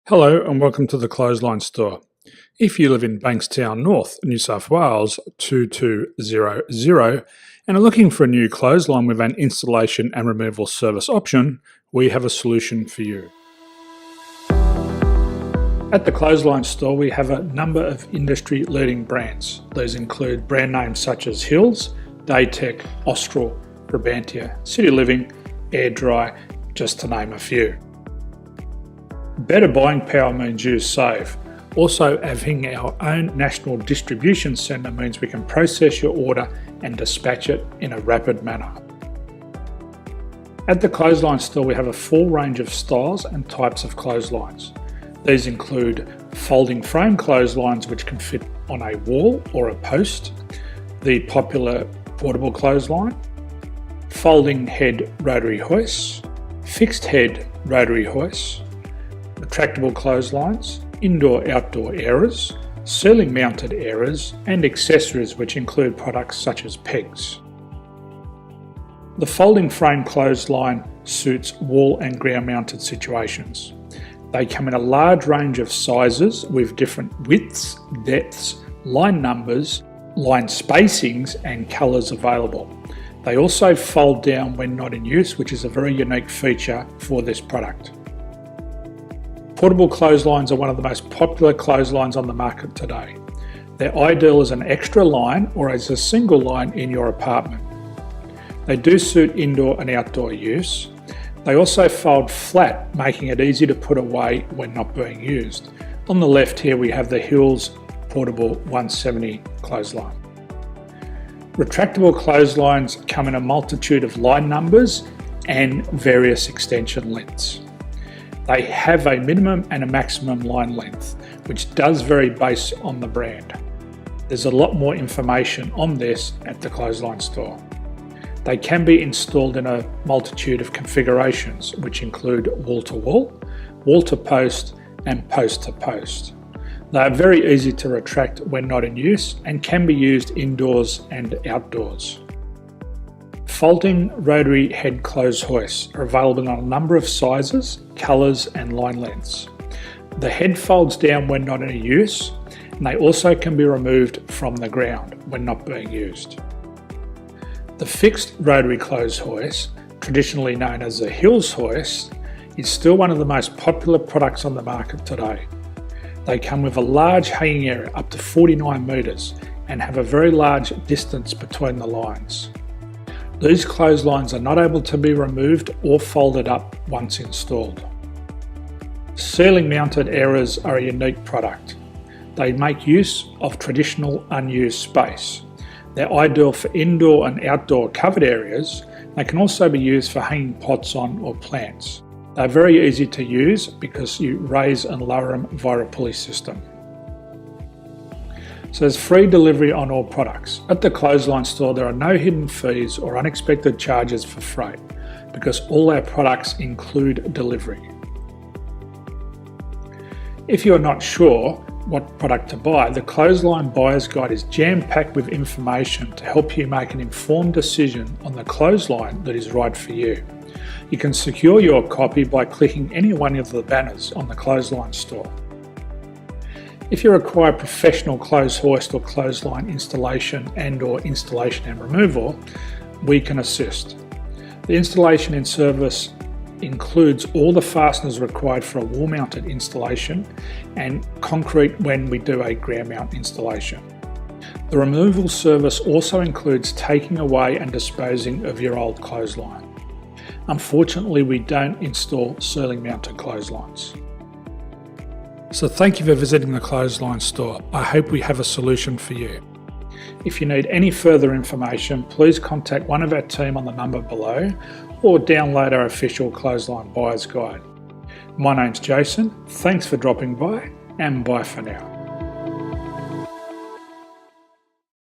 Hello and welcome to the Clothesline Store. If you live in Bankstown, North, New South Wales 2200 and are looking for a new clothesline with an installation and removal service option, we have a solution for you. At the Clothesline Store we have a number of industry leading brands. These include brand names such as Hills, Daytech, Austral, Brabantia, City Living, Air Dry, just to name a few. Better buying power means you save. Also, having our own national distribution centre means we can process your order and dispatch it in a rapid manner. At the Clothesline Store we have a full range of styles and types of clotheslines. These include folding frame clotheslines which can fit on a wall or a post, the popular portable clothesline, folding head rotary hoists, fixed head rotary hoists, retractable clotheslines, indoor-outdoor airers, ceiling mounted airers and accessories which include products such as pegs. The folding frame clothesline suits wall and ground mounted situations. They come in a large range of sizes with different widths, depths, line numbers, line spacings and colours available. They also fold down when not in use, which is a very unique feature for this product. Portable clotheslines are one of the most popular clotheslines on the market today. They're ideal as an extra line or as a single line in your apartment. They do suit indoor and outdoor use. They also fold flat, making it easy to put away when not being used. On the left here we have the Hills Portable 170 clothesline. Retractable clotheslines come in a multitude of line numbers and various extension lengths. They have a minimum and a maximum line length, which does vary based on the brand. There's a lot more information on this at the Clothesline Store. They can be installed in a multitude of configurations, which include wall-to-wall, wall-to-post and post-to-post. They are very easy to retract when not in use and can be used indoors and outdoors. Folding rotary head clothes hoists are available in a number of sizes, colours and line lengths. The head folds down when not in use and they also can be removed from the ground when not being used. The fixed rotary clothes hoist, traditionally known as the Hills hoist, is still one of the most popular products on the market today. They come with a large hanging area up to 49 metres and have a very large distance between the lines. These clotheslines are not able to be removed or folded up once installed. Ceiling mounted airers are a unique product. They make use of traditional unused space. They're ideal for indoor and outdoor covered areas. They can also be used for hanging pots on or plants. They're very easy to use because you raise and lower them via a pulley system. So there's free delivery on all products. At the Clothesline Store there are no hidden fees or unexpected charges for freight because all our products include delivery. If you are not sure what product to buy, the Clothesline Buyer's Guide is jam-packed with information to help you make an informed decision on the clothesline that is right for you. You can secure your copy by clicking any one of the banners on the Clothesline Store. If you require professional clothes hoist or clothesline installation and removal, we can assist. The installation and service includes all the fasteners required for a wall mounted installation and concrete when we do a ground mount installation. The removal service also includes taking away and disposing of your old clothesline. Unfortunately, we don't install ceiling mounted clotheslines. So thank you for visiting the Clothesline Store. I hope we have a solution for you. If you need any further information, please contact one of our team on the number below or download our official Clothesline Buyer's Guide. My name's Jason, thanks for dropping by and bye for now.